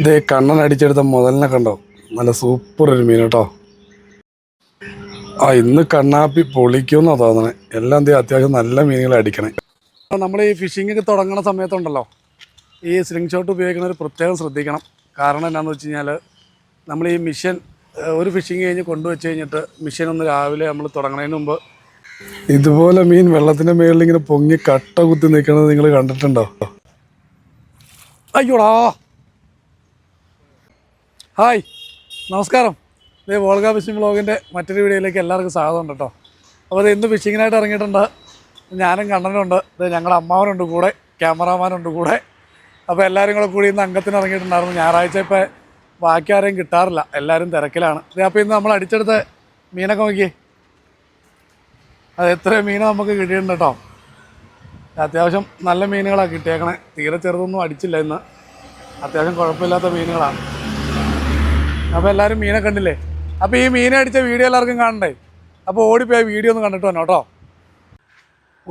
ഇതേ കണ്ണൻ അടിച്ചെടുത്ത മുതലിനെ കണ്ടോ? നല്ല സൂപ്പർ ഒരു മീൻ കേട്ടോ. ഇന്ന് കണ്ണാപ്പി പൊളിക്കുമെന്നാണ് തോന്നണേ. എല്ലാം എന്ത് അത്യാവശ്യം നല്ല മീനുകൾ അടിക്കണേ. നമ്മൾ ഈ ഫിഷിങ് തുടങ്ങുന്ന സമയത്തുണ്ടല്ലോ, ഈ സ്ലിംഗ് ഷോട്ട് ഉപയോഗിക്കുന്നവർ പ്രത്യേകം ശ്രദ്ധിക്കണം. കാരണം എന്താണെന്ന് വെച്ച് കഴിഞ്ഞാൽ, നമ്മൾ ഈ മിഷൻ ഒരു ഫിഷിങ് കഴിഞ്ഞ് കൊണ്ടുവച്ച് കഴിഞ്ഞിട്ട് മിഷൻ ഒന്ന് രാവിലെ നമ്മൾ തുടങ്ങുന്നതിന് മുമ്പ് ഇതുപോലെ മീൻ വെള്ളത്തിൻ്റെ മുകളിൽ ഇങ്ങനെ പൊങ്ങി കട്ട കുത്തി നിൽക്കുന്നത് നിങ്ങൾ കണ്ടിട്ടുണ്ടോ? അയ്യോടാ. ഹായ്, നമസ്കാരം. ഇത് വോൾഗ ഫിഷിംഗ് വ്ളോഗിൻ്റെ മറ്റൊരു വീഡിയോയിലേക്ക് എല്ലാവർക്കും സ്വാഗതം കേട്ടോ. അപ്പോൾ ഇത് ഇന്ന് ഫിഷിങ്ങിനായിട്ട് ഇറങ്ങിയിട്ടുണ്ട്. ഞാനും കണ്ണനുണ്ട്, ഇത് ഞങ്ങളുടെ അമ്മാവനുണ്ട് കൂടെ, ക്യാമറാമാനുണ്ട് കൂടെ. അപ്പോൾ എല്ലാവരും കൂടെ കൂടി ഇന്ന് അംഗത്തിന് ഇറങ്ങിയിട്ടുണ്ടായിരുന്നു. ഞായറാഴ്ച ഇപ്പോൾ ബാക്കി ആരെയും കിട്ടാറില്ല, എല്ലാവരും തിരക്കിലാണ്. അപ്പോൾ ഇന്ന് നമ്മൾ അടിച്ചെടുത്ത മീനൊക്കെ നോക്കിയേ. അത് എത്ര മീൻ നമുക്ക് കിട്ടിയിട്ടുണ്ട് കേട്ടോ. അത്യാവശ്യം നല്ല മീനുകളാണ് കിട്ടിയേക്കണേ. തീരെ ചെറുതൊന്നും അടിച്ചില്ല ഇന്ന്, അത്യാവശ്യം കുഴപ്പമില്ലാത്ത മീനുകളാണ്. അപ്പോൾ എല്ലാവരും മീനെ കണ്ടില്ലേ? അപ്പോൾ ഈ മീനെ അടിച്ച വീഡിയോ എല്ലാവർക്കും കാണണ്ടേ? അപ്പോൾ ഓടിപ്പോയി വീഡിയോ ഒന്ന് കണ്ടിട്ട് വന്നോ കേട്ടോ.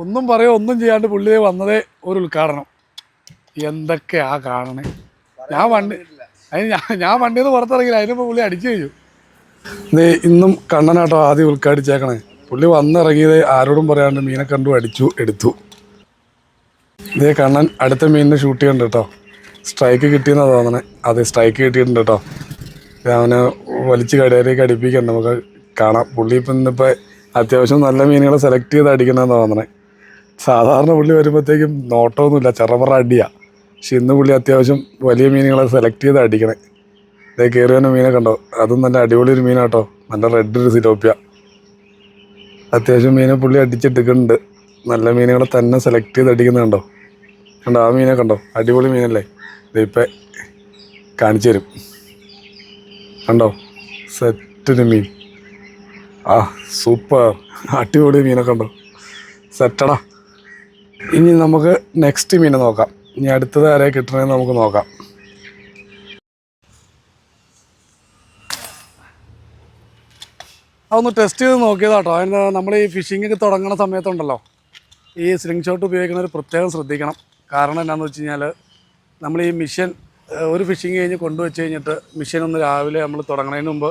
ഒന്നും പറയുക ഒന്നും ചെയ്യാണ്ട് പുള്ളിയെ വന്നതേ ഒരു ഉദ്ഘാടനം. എന്തൊക്കെയാ കാണണേ. ഞാൻ വണ്ടിയിൽ നിന്ന് പുറത്തിറങ്ങില്ല, അതിനിപ്പോൾ പുള്ളി അടിച്ചു കഴിഞ്ഞു. ഇതേ ഇന്നും കണ്ണനാട്ടോ ആദ്യം ഉദ്ഘാടിച്ചേക്കണേ. പുള്ളി വന്നിറങ്ങിയത് ആരോടും പറയാണ്ട് മീനെ കണ്ടു അടിച്ചു എടുത്തു. ഇതേ കണ്ണൻ അടുത്ത മീനിനെ ഷൂട്ട് ചെയ്യണ്ട കേട്ടോ. സ്ട്രൈക്ക് കിട്ടിയെന്നാണ് തോന്നണേ. അതെ, സ്ട്രൈക്ക് കിട്ടിയിട്ടുണ്ട് കേട്ടോ. അവനെ വലിച്ച് കടയിലേക്ക് അടിപ്പിക്കണ്ട, നമുക്ക് കാണാം. പുള്ളി ഇപ്പം ഇന്നിപ്പോൾ അത്യാവശ്യം നല്ല മീനുകളെ സെലക്ട് ചെയ്ത് അടിക്കണമെന്ന് തോന്നണേ. സാധാരണ പുള്ളി വരുമ്പോഴത്തേക്കും നോട്ടമൊന്നുമില്ല, ചെറപറ അടിയാണ്. പക്ഷെ ഇന്ന് പുള്ളി അത്യാവശ്യം വലിയ മീനുകളെ സെലക്ട് ചെയ്ത് അടിക്കണേ. ഇതേ കയറി വന്ന മീനെ കണ്ടോ? അതും നല്ല അടിപൊളി ഒരു മീനാട്ടോ, നല്ല റെഡ് ഒരു സിലോപ്പിയ. അത്യാവശ്യം മീനെ പുള്ളി അടിച്ചെടുക്കുന്നുണ്ട്. നല്ല മീനുകളെ തന്നെ സെലക്ട് ചെയ്ത് അടിക്കുന്നുണ്ടോ? കണ്ടോ ആ മീനെ കണ്ടോ? അടിപൊളി മീനല്ലേ? ഇതിപ്പോൾ കാണിച്ചു തരും. കണ്ടോ, സെറ്റിന് മീൻ. സൂപ്പർ അടിപൊളി മീനൊക്കെ ഉണ്ടോ? സെറ്റടാ. ഇനി നമുക്ക് നെക്സ്റ്റ് മീനെ നോക്കാം. ഇനി അടുത്തത് ആരെ കിട്ടണമെന്ന് നമുക്ക് നോക്കാം. അതൊന്ന് ടെസ്റ്റ് ചെയ്ത് നോക്കിയതാട്ടോ. അതിന് നമ്മൾ ഈ ഫിഷിങ്ങൊക്കെ തുടങ്ങുന്ന സമയത്തുണ്ടല്ലോ, ഈ സ്ലിംഗ് ഷോട്ട് ഉപയോഗിക്കുന്നവർ പ്രത്യേകം ശ്രദ്ധിക്കണം. കാരണം എന്താണെന്ന് വെച്ച് കഴിഞ്ഞാൽ, നമ്മൾ ഈ മിഷൻ ഒരു ഫിഷിങ് കഴിഞ്ഞ് കൊണ്ടുവച്ച് കഴിഞ്ഞിട്ട് മിഷൻ ഒന്ന് രാവിലെ നമ്മൾ തുടങ്ങുന്നതിന് മുമ്പ്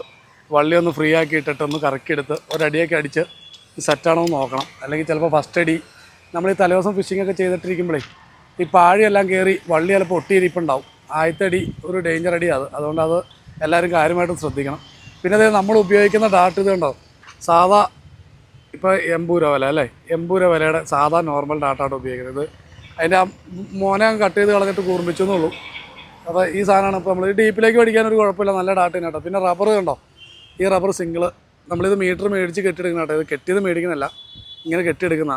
വള്ളി ഒന്ന് ഫ്രീ ആക്കി ഇട്ടിട്ട് ഒന്ന് കറക്കിയെടുത്ത് ഒരടിയൊക്കെ അടിച്ച് സെറ്റാണോ എന്ന് നോക്കണം. അല്ലെങ്കിൽ ചിലപ്പോൾ ഫസ്റ്റ് അടി നമ്മൾ ഈ തലേദിവസം ഫിഷിങ്ങൊക്കെ ചെയ്തിട്ടിരിക്കുമ്പോഴേ ഈ പാഴിയെല്ലാം കയറി വള്ളി ചിലപ്പോൾ ഒട്ടിയിരിപ്പുണ്ടാവും. ആദ്യത്തെ അടി ഒരു ഡേഞ്ചർ അടിയാണ്. അതുകൊണ്ട് അത് എല്ലാവരും കാര്യമായിട്ടും ശ്രദ്ധിക്കണം. പിന്നെ അത് നമ്മൾ ഉപയോഗിക്കുന്ന ഡാട്ട് ഇത് ഉണ്ടോ, സാധാ ഇപ്പോൾ 80 രൂപ വില അല്ലേ, 80 രൂപ വിലയുടെ സാധാ നോർമൽ ഡാട്ടാണ് ഉപയോഗിക്കുന്നത്. അതിൻ്റെ ആ മോനെ കട്ട് ചെയ്ത് കളഞ്ഞിട്ട് കൂർമ്മിച്ചു എന്നുള്ളൂ. അപ്പോൾ ഈ സാധനമാണ്. ഇപ്പോൾ നമ്മൾ ഡീപ്പിലേക്ക് പഠിക്കാനൊരു കുഴപ്പമില്ല, നല്ല ഡാട്ടിന് കേട്ടോ. പിന്നെ റബ്ബർ കണ്ടോ, ഈ റബ്ബർ സിംഗിൾ നമ്മളിത് മീറ്റർ മേടിച്ച് കെട്ടിയെടുക്കുന്ന കേട്ടോ. ഇത് കെട്ടിയത് മേടിക്കുന്നതല്ല, ഇങ്ങനെ കെട്ടിയെടുക്കുന്ന.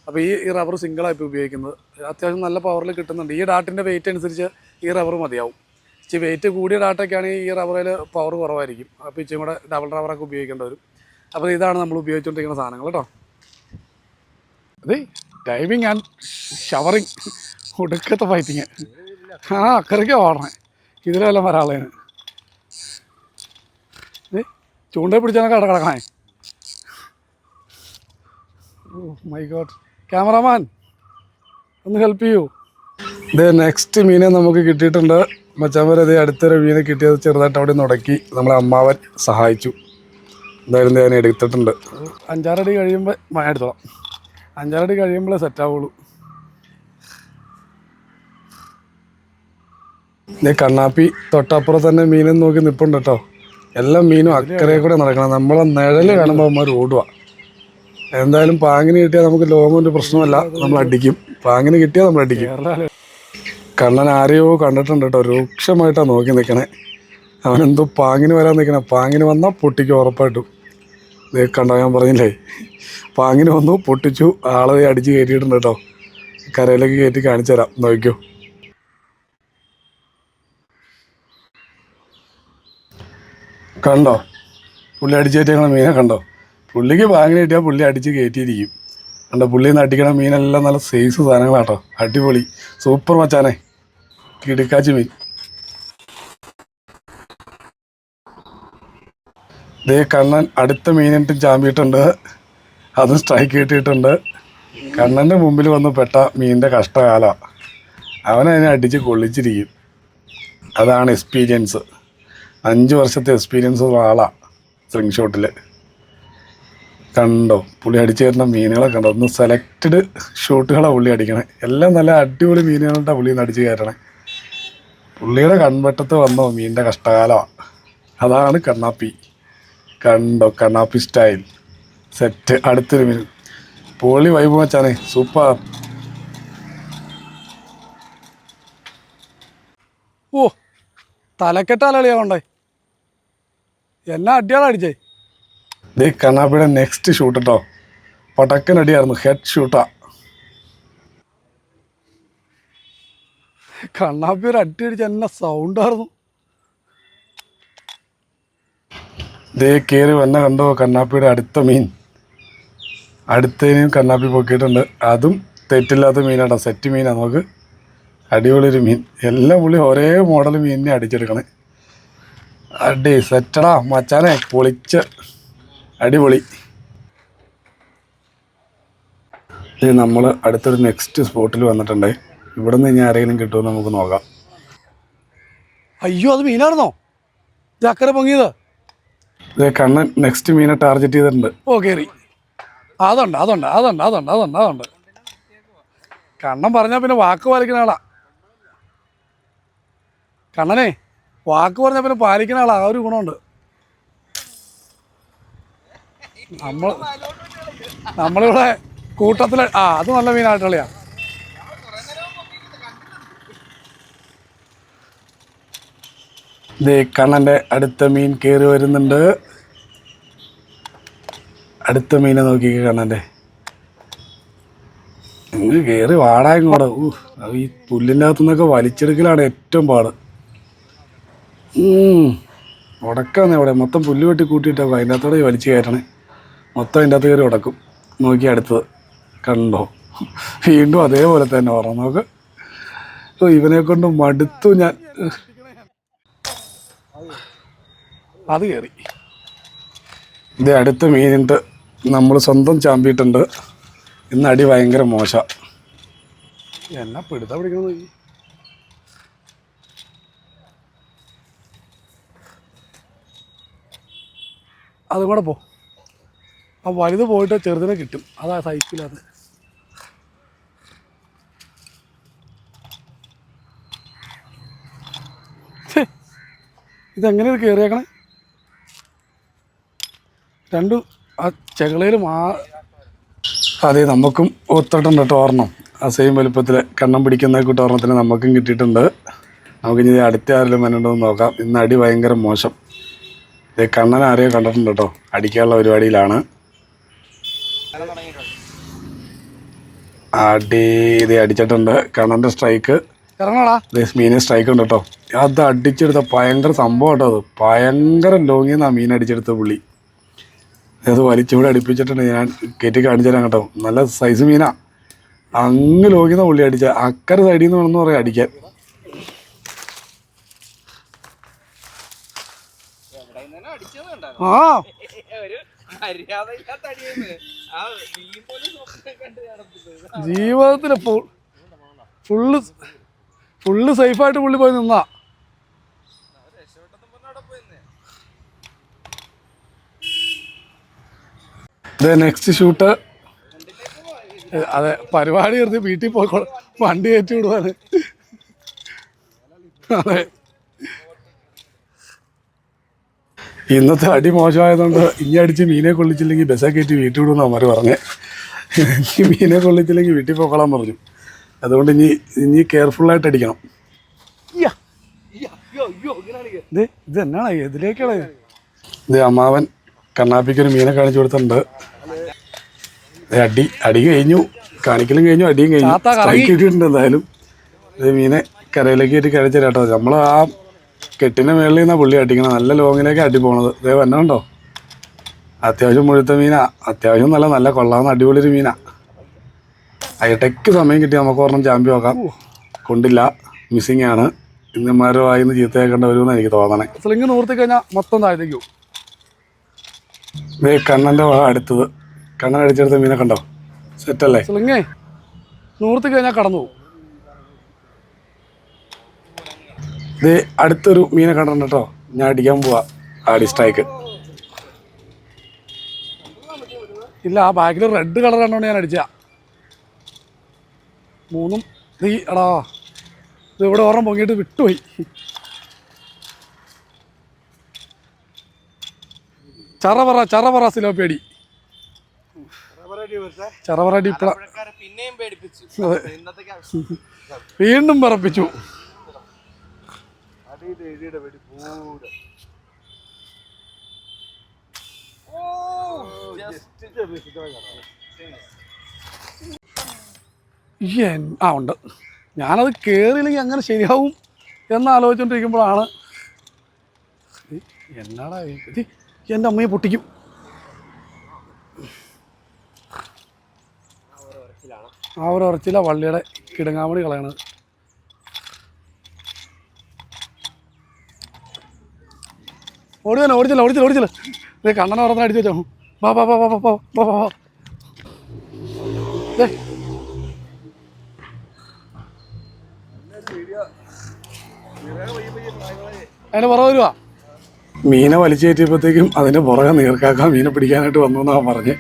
അപ്പോൾ ഈ റബ്ബർ സിംഗിളാണ് ഇപ്പോൾ ഉപയോഗിക്കുന്നത്. അത്യാവശ്യം നല്ല പവറിൽ കിട്ടുന്നുണ്ട്. ഈ ഡാട്ടിൻ്റെ വെയിറ്റ് അനുസരിച്ച് ഈ റബ്ബർ മതിയാവും. ഇച്ചിരി വെയിറ്റ് കൂടിയ ഡാറ്റൊക്കെയാണെങ്കിൽ ഈ റബ്ബറിൽ പവർ കുറവായിരിക്കും. അപ്പോൾ ഇച്ചിരി കൂടെ ഡബിൾ റബ്ബറൊക്കെ ഉപയോഗിക്കേണ്ടി വരും. അപ്പോൾ ഇതാണ് നമ്മൾ ഉപയോഗിച്ചുകൊണ്ടിരിക്കുന്ന സാധനങ്ങൾ കേട്ടോ. അതെ, ഡൈവിങ് ആൻഡ് ഷവറിങ്, ഒടുക്കത്തെ ഫൈറ്റിങ്. അക്കറയ്ക്ക് ഓടണേ, ഇതിലെല്ലാം വരാളേന്. ചൂണ്ട പിടിച്ചാൽ കിടക്കണേ. ഓ മൈ ഗോഡ്, ക്യാമറാമാൻ ഒന്ന് ഹെൽപ്പ് ചെയ്യൂ. ഇത് നെക്സ്റ്റ് മീനെ നമുക്ക് കിട്ടിയിട്ടുണ്ട്. മച്ചാന്മാരത് അടുത്തൊരു മീനെ കിട്ടിയത് ചെറുതായിട്ട് അവിടെ നുടക്കി നമ്മളെ അമ്മാവൻ സഹായിച്ചു. എന്തായാലും ഞാൻ എടുത്തിട്ടുണ്ട്. 5-6 അടി കഴിയുമ്പോൾ എടുത്തോളാം. 5-6 അടി കഴിയുമ്പോഴേ സെറ്റാവുള്ളൂ. ഇത് കണ്ണാപ്പി തൊട്ടപ്പുറം തന്നെ മീനും നോക്കി നിൽപ്പുണ്ട് കേട്ടോ. എല്ലാ മീനും അക്കരെ കൂടെ നടക്കണം. നമ്മളെ നിഴല് കാണുമ്പോൾ അവന്മാർ ഓടുക. എന്തായാലും പാങ്ങിന് കിട്ടിയാൽ നമുക്ക് ലോകമൊരു പ്രശ്നമല്ല, നമ്മൾ അടിക്കും. പാങ്ങിന് കിട്ടിയാൽ നമ്മൾ അടിക്കും. കണ്ണൻ ആരെയോ കണ്ടിട്ടുണ്ട് കേട്ടോ, രൂക്ഷമായിട്ടാണ് നോക്കി നിൽക്കണേ. അവനെന്തോ പാങ്ങിന് വരാൻ നിൽക്കണേ. പാങ്ങിന് വന്നാൽ പൊട്ടിക്കും ഉറപ്പായിട്ടും. ഇത് കണ്ടോ, ഞാൻ പറഞ്ഞില്ലേ, പാങ്ങിന് വന്നു, പൊട്ടിച്ചു, ആളെ അടിച്ച് കയറ്റിയിട്ടുണ്ട് കേട്ടോ. കരയിലേക്ക് കയറ്റി കാണിച്ചു തരാം, നോക്കിക്കോ. കണ്ടോ പുള്ളി അടിച്ച് കയറ്റിയ മീനെ കണ്ടോ? പുള്ളിക്ക് പാങ്ങിന് കിട്ടിയാൽ പുള്ളി അടിച്ച് കയറ്റിയിരിക്കും. കണ്ടോ, പുള്ളിയിൽ നിന്ന് അടിക്കണ മീനെല്ലാം നല്ല സൈസ് സാധനങ്ങളാട്ടോ. അടിപൊളി സൂപ്പർ മച്ചാനെ, കിടുക്കാച്ചി മീൻ. ഇതേ കണ്ണൻ അടുത്ത മീനിട്ട് ചാമ്പിയിട്ടുണ്ട്, അതും സ്ട്രൈക്ക് കിട്ടിയിട്ടുണ്ട്. കണ്ണൻ്റെ മുമ്പിൽ വന്ന് പെട്ട മീനിൻ്റെ കഷ്ടകാലമാണ്. അവനതിനെ അടിച്ച് കൊള്ളിച്ചിരിക്കും. അതാണ് എക്സ്പീരിയൻസ്. 5 വർഷത്തെ എക്സ്പീരിയൻസ് ഉള്ള ആളാണ് സ്ലിംഗ് ഷോട്ടിൽ. കണ്ടോ പുള്ളി അടിച്ചു തരുന്ന മീനുകളെ കണ്ടോ. ഒന്ന് സെലക്റ്റഡ് ഷോട്ടുകളാണ് പുള്ളി അടിക്കണേ. എല്ലാം നല്ല അടിപൊളി മീനുകളുടെ പുള്ളി നിന്ന് അടിച്ച് കയറ്റണേ. പുള്ളിയുടെ കൺവെട്ടത്ത് വന്നോ മീനിൻ്റെ കഷ്ടകാലമാണ്. അതാണ് കണ്ണാപ്പി. കണ്ടോ കണ്ണാപ്പി സ്റ്റൈൽ സെറ്റ്. അടുത്തൊരു മീൻ പൊളി വൈബ് വെച്ചാണേ, സൂപ്പർ. ഓ തലക്കെട്ടാളിയാവണ്ടേ, എന്നാ അടിയാളാ അടിച്ചേ. ഇത് കണ്ണാപ്പിയുടെ നെക്സ്റ്റ് ഷൂട്ട് കേട്ടോ. പടക്കൻ അടിയായിരുന്നു, ഹെഡ് ഷൂട്ടാ. കണ്ണാപ്പി ഒരു അടി അടിച്ച എന്നാ സൗണ്ടായിരുന്നു. ഇതേ കയറി വന്ന കണ്ടോ കണ്ണാപ്പിയുടെ അടുത്ത മീൻ. അടുത്തതിനും കണ്ണാപ്പി പൊക്കിയിട്ടുണ്ട്. അതും തെറ്റില്ലാത്ത മീനാട്ടോ, സെറ്റ് മീനാണ്. നമുക്ക് അടിപൊളി ഒരു മീൻ. എല്ലാം പുള്ളി ഒരേ മോഡൽ മീനിനെ അടിച്ചെടുക്കണേ. അടി സെറ്റടാ മച്ചാനെ, പൊളിച്ച് അടിപൊളി. ഇത് നമ്മൾ അടുത്തൊരു നെക്സ്റ്റ് സ്പോട്ടിൽ വന്നിട്ടുണ്ടേ. ഇവിടെ നിന്ന് ഇനി ആരെങ്കിലും കിട്ടുമെന്ന് നമുക്ക് നോക്കാം. അയ്യോ അത് മീനായിരുന്നോ? ഇത് അക്കരെ പൊങ്ങിയത്. ഇത് കണ്ണൻ നെക്സ്റ്റ് മീനെ ടാർഗറ്റ് ചെയ്തിട്ടുണ്ട്. ഓ കയറി. അതുണ്ട് അതുണ്ട് അതുണ്ട് അതുണ്ട് അതുണ്ട് അതുണ്ട്. കണ്ണൻ പറഞ്ഞാൽ പിന്നെ വാക്ക് പാലിക്കുന്ന ആളാ. കണ്ണനെ വാക്ക് പറഞ്ഞാൽ പിന്നെ പാലിക്കുന്ന ആളാ. ആ ഒരു ഗുണമുണ്ട്. നമ്മളിവിടെ കൂട്ടത്തിൽ അത് നല്ല മീനായിട്ടുള്ളയാ. ഇത് കണ്ണൻ്റെ അടുത്ത മീൻ കയറി വരുന്നുണ്ട്. അടുത്ത മീനെ നോക്കിക്കേ കണ്ണൻ്റെ. ഇങ്ങ് കയറി വാടായും കൂടെ. ഈ പുല്ലിൻ്റെ അകത്തു നിന്നൊക്കെ വലിച്ചെടുക്കലാണ് ഏറ്റവും പാട്. ഉടക്കാന്ന് അവിടെ മൊത്തം പുല്ല് വെട്ടി കൂട്ടിയിട്ടാകും. അതിൻ്റെ അകത്തോടെ വലിച്ചു കയറ്റണേ. മൊത്തം അതിൻ്റെ അകത്ത് കയറി ഉടക്കും. നോക്കി അടുത്തത് കണ്ടോ, വീണ്ടും അതേപോലെ തന്നെ ഓർമ്മ നോക്ക്. ഇവനെ കൊണ്ട് മടുത്തു ഞാൻ. അത് കയറി. ഇത് അടുത്ത മീനിട്ട് നമ്മൾ സ്വന്തം ചാമ്പിയിട്ടുണ്ട്. ഇന്ന് അടി ഭയങ്കര മോശം. എന്നാ പിടുത്താ പിടിക്കണത്. അതും കൂടെ പോ. ആ വലുത് പോയിട്ട് ചെറുതിനെ കിട്ടും. അതാ സൈക്കിളത്. ഇതെങ്ങനെ ഇത് കയറിയേക്കണേ. രണ്ടും ആ ചെകളയിൽ അതെ നമുക്കും ഒത്തിട്ടുണ്ട് കേട്ടോ ഓർണം. ആ സെയിം വലുപ്പത്തിൽ കണ്ണം പിടിക്കുന്ന കൂട്ടോർണത്തിന് നമുക്കും കിട്ടിയിട്ടുണ്ട്. നമുക്കിനി അടുത്ത ആരെങ്കിലും വന്നിട്ടുണ്ടെന്ന് നോക്കാം. ഇന്ന് അടി ഭയങ്കര മോശം. ഇത് കണ്ണൻ ആരെയോ കണ്ടിട്ടുണ്ട് കേട്ടോ, അടിക്കാനുള്ള പരിപാടിയിലാണ്. അടി ഇത് അടിച്ചിട്ടുണ്ട്. കണ്ണൻ്റെ സ്ട്രൈക്ക്. മീനെ സ്ട്രൈക്ക് ഉണ്ട് കേട്ടോ. അത് അടിച്ചെടുത്ത ഭയങ്കര സംഭവം കേട്ടോ. അത് ഭയങ്കര ലോങ്ങിൽ നിന്നാണ് മീൻ അടിച്ചെടുത്ത പുള്ളി. അത് വലിച്ചുകൂടെ അടുപ്പിച്ചിട്ടുണ്ട്. ഞാൻ കയറ്റി കാണിച്ചു തരാം കേട്ടോ. നല്ല സൈസ് മീനാ. അങ്ങ് ലോങ്ങിന്ന പുള്ളി അടിച്ച. അക്കരെ സൈഡിൽ നിന്ന് വേണമെന്ന് പറയാം അടിക്കാൻ. ജീവിതത്തിൽ ഫുള്ള് സേഫായിട്ട് പുള്ളി പോയി നിന്നാ. ഇത് നെക്സ്റ്റ് ഷൂട്ട്. അതെ പരിപാടി എടുത്ത് വീട്ടിൽ പോയി വണ്ടി കയറ്റി വിടുവാണ്. അതെ ഇന്നത്തെ അടി മോശമായതുകൊണ്ട് ഇനി അടിച്ച് മീനെ കൊള്ളിച്ചില്ലെങ്കിൽ ബസ്സെ കയറ്റി വീട്ടിൽ വിടുമെന്ന് അവന്മാർ പറഞ്ഞേ. മീനെ കൊള്ളിച്ചില്ലെങ്കിൽ വീട്ടിൽ പോക്കളാൻ പറഞ്ഞു. അതുകൊണ്ട് ഇനി കെയർഫുള്ളായിട്ട് അടിക്കണം. ഇത് എന്നാണ് എതിലേക്കാണ്? ഇത് അമ്മാവൻ കണ്ണാപ്പിക്കൊരു മീനെ കാണിച്ചു കൊടുത്തിട്ടുണ്ട്. അടി കഴിഞ്ഞു, കാണിക്കലും കഴിഞ്ഞു, അടിയും കഴിഞ്ഞു. സ്ട്രൈക്ക് കിട്ടിയിട്ടുണ്ട് എന്തായാലും. ഇത് മീനെ കരയിലേക്ക് കയറ്റി കഴിച്ചു കേട്ടോ. നമ്മൾ ആ കെട്ടിൻ്റെ മേളിൽ നിന്നാണ് പുള്ളി അടിക്കണം. നല്ല ലോങ്ങിലേക്ക് അടി പോണത്. ഇതേ വന്നുണ്ടോ, അത്യാവശ്യം മുഴുത്ത മീനാ. അത്യാവശ്യം നല്ല കൊള്ളാവുന്ന അടിപൊളി ഒരു മീനാ. ഇടയ്ക്ക് സമയം കിട്ടി നമുക്ക് ഒരെണ്ണം ചാമ്പി നോക്കാം. കൊണ്ടില്ല, മിസ്സിങ് ആണ്. ഇന്നമാരോ ആയിന്ന് ചീത്തയാക്കേണ്ട വരുമെന്ന് എനിക്ക് തോന്നണേ. സ്ലിങ് നൂർത്തി കഴിഞ്ഞാൽ മൊത്തം താഴത്തേക്കോ. ഇതേ കണ്ണൻ്റെ അടുത്തത്. കണ്ണൻ അടിച്ചെടുത്ത മീനെ കണ്ടോ, സെറ്റല്ലേ? സ്ലിങ്ങേ നൂർത്തി കഴിഞ്ഞാൽ കടന്നു പോകും. ഇത് അടുത്തൊരു മീനെ കണ്ടിട്ടുണ്ട് കേട്ടോ. ഞാൻ അടിക്കാൻ പോവാ ആടി സ്ട്രൈക്ക്. ഇല്ല, ആ ബാക്കിൽ റെഡ് കളർ കണ്ടോണ്ട് ഞാൻ അടിച്ച 3 എടാ ഇത് ഇവിടെ ഓർമ്മ പൊങ്ങിയിട്ട് വിട്ടുപോയി. ചറപറ സിലോപ്പിയടി ചറപറടി വീണ്ടും പറപ്പിച്ചു. ഉണ്ട്. ഞാനത് കയറിയില്ലെങ്കിൽ അങ്ങനെ ശരിയാവും എന്നാലോചിച്ചോണ്ടിരിക്കുമ്പോഴാണ് എന്നാടാ എൻ്റെ അമ്മയെ പൊട്ടിക്കും. ആ ഒരു ഉറച്ചില്ല വള്ളിയുടെ കിടങ്ങാമണി കളയണത്. ഓടിച്ചില്ല ഇത് കണ്ണനെ ഉറന്ന് അടിച്ചു വെച്ചോ. വാ വാ വാ വാ വാ വാ വാ വാ. അതിൻ്റെ പുറകെ വരുവാ. മീനെ വലിച്ചു കയറ്റിയപ്പോഴത്തേക്കും അതിൻ്റെ പുറകെ നീർക്കാക്ക മീനെ പിടിക്കാനായിട്ട് വന്നു എന്നാണ് പറഞ്ഞ്.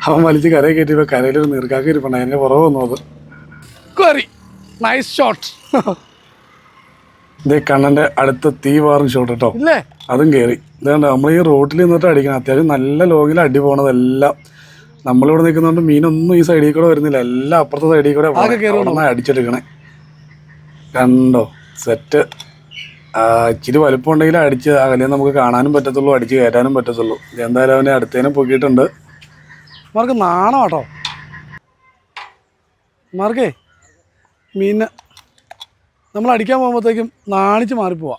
അവൻ വലിച്ച് കരയിൽ കയറ്റിയപ്പോൾ കരയിലൊരു നീർക്കാക്ക ഇരിപ്പുണ്ട്. അതിൻ്റെ പുറകെ വന്നു. അത് നൈസ് ഷോട്ട്. ഇത് കണ്ണൻ്റെ അടുത്ത തീ പാറും ഷോട്ട് കേട്ടോ. ഇല്ലേ അതും കയറി. ഇതുകൊണ്ട് നമ്മൾ ഈ റോട്ടിൽ നിന്നിട്ട് അടിക്കണം. അത്യാവശ്യം നല്ല ലോങ്ങിൽ അടി പോണതെല്ലാം നമ്മളിവിടെ നിൽക്കുന്നതുകൊണ്ട് മീനൊന്നും ഈ സൈഡിൽ കൂടെ വരുന്നില്ല. എല്ലാം അപ്പുറത്തെ സൈഡിൽ കൂടെ അടിച്ചെടുക്കണേ. കണ്ടോ സെറ്റ്. ഇച്ചിരി വലുപ്പം ഉണ്ടെങ്കിൽ അടിച്ച് അകലെ നമുക്ക് കാണാനും പറ്റത്തുള്ളൂ, അടിച്ച് കയറ്റാനും പറ്റത്തുള്ളൂ. എന്തായാലും അവനെ അടുത്തേനെ പൊക്കിയിട്ടുണ്ട്. മാർക്ക് നാണം കേട്ടോ. മാർക്കേ മീനെ നമ്മൾ അടിക്കാൻ പോകുമ്പോഴത്തേക്കും നാണിച്ച് മാറിപ്പോവാ.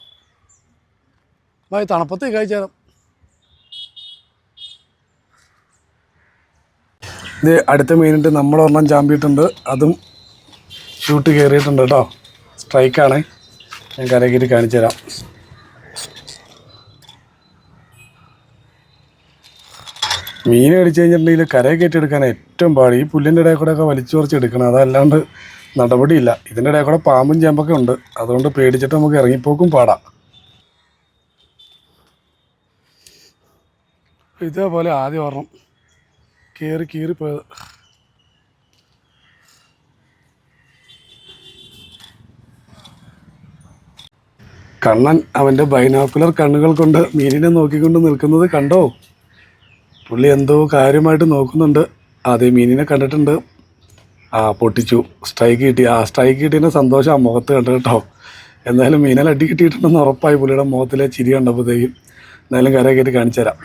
ഭായി തണുപ്പത്തേക്ക് കഴിച്ചാലും. ഇത് അടുത്ത മീനിട്ട് നമ്മളൊരെണ്ണം ചാമ്പിയിട്ടുണ്ട്. അതും ഷൂട്ട് കയറിയിട്ടുണ്ട് കേട്ടോ. സ്ട്രൈക്കാണ്. ഞാൻ കരകയറ്റി കാണിച്ചു തരാം. മീൻ അടിച്ചു കഴിഞ്ഞിട്ടുണ്ടെങ്കിൽ കരയെ കയറ്റിയെടുക്കാൻ ഏറ്റവും പാട് ഈ പുല്ലിൻ്റെ ഇടയിൽ കൂടെ ഒക്കെ വലിച്ചു കുറച്ചെടുക്കണം. അതല്ലാണ്ട് നടപടിയില്ല. ഇതിൻ്റെ ഇടയിൽ കൂടെ പാമ്പും ചേമ്പൊക്കെ ഉണ്ട്. അതുകൊണ്ട് പേടിച്ചിട്ട് നമുക്ക് ഇറങ്ങിപ്പോക്കും പാടാം. ഇതേപോലെ ആദ്യം ഓർണം കീറിപ്പോയത്. കണ്ണൻ അവൻ്റെ ബൈനോക്കുലർ കണ്ണുകൾ കൊണ്ട് മീനിനെ നോക്കിക്കൊണ്ട് നിൽക്കുന്നത് കണ്ടോ. പുള്ളി എന്തോ കാര്യമായിട്ട് നോക്കുന്നുണ്ട്. അതേ മീനിനെ കണ്ടിട്ടുണ്ട്. പൊട്ടിച്ചു. സ്ട്രൈക്ക് കിട്ടി. സ്ട്രൈക്ക് കിട്ടിയതിൻ്റെ സന്തോഷം ആ മുഖത്ത് കണ്ടു കേട്ടോ. എന്തായാലും മീനിൽ അടി കിട്ടിയിട്ടുണ്ടെന്ന് ഉറപ്പായി പുള്ളിയുടെ മുഖത്തിലെ ചിരി കണ്ടപ്പോഴത്തേക്കും. എന്തായാലും കരയെ കയറ്റി കാണിച്ചു തരാം.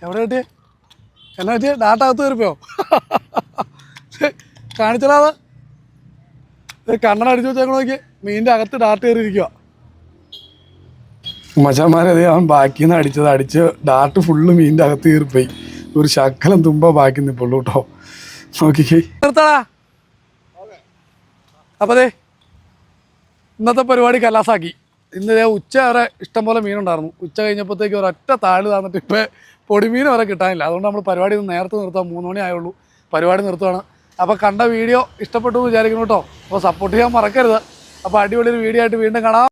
എവിടെ കിട്ടിയേ? എന്നാ പറ്റിയേ? ഡാറ്റ അകത്ത് കയറിപ്പോയോ? കാണിച്ചടാതെ കണ്ണടടിച്ചു വെച്ചേക്കണ നോക്കി. മീനിൻ്റെ അകത്ത് ഡാറ്റ കയറിയിരിക്കുക. മച്ചാന്മാരെ അവൻ ബാക്കിൽ നിന്ന് അടിച്ച് ഡാർട്ട് ഫുള്ള് മീനിൻ്റെ അകത്ത് കയറിപ്പോയി. ഒരു ശക്കലം തുമ്പ ബാക്കി നിൽപ്പുള്ളൂ കേട്ടോ. നോക്കിക്കേ നിർത്താടാ. അപ്പോൾ അതെ ഇന്നത്തെ പരിപാടി കലാസാക്കി. ഇന്ന് ഉച്ച വരെ ഇഷ്ടംപോലെ മീനുണ്ടായിരുന്നു. ഉച്ച കഴിഞ്ഞപ്പോഴത്തേക്ക് ഒരൊറ്റ താഴ് താന്നിട്ട് ഇപ്പോൾ പൊടിമീൻ വരെ കിട്ടാനില്ല. അതുകൊണ്ട് നമ്മൾ പരിപാടി ഒന്ന് നേരത്തെ നിർത്താം. 3 മണി ആയുള്ളൂ. പരിപാടി നിർത്തുകയാണ്. അപ്പോൾ കണ്ട വീഡിയോ ഇഷ്ടപ്പെട്ടു എന്ന് വിചാരിക്കുന്നു കേട്ടോ. അപ്പോൾ സപ്പോർട്ട് ചെയ്യാൻ മറക്കരുത്. അപ്പോൾ അടിപൊളി ഒരു വീഡിയോ ആയിട്ട് വീണ്ടും കാണാം.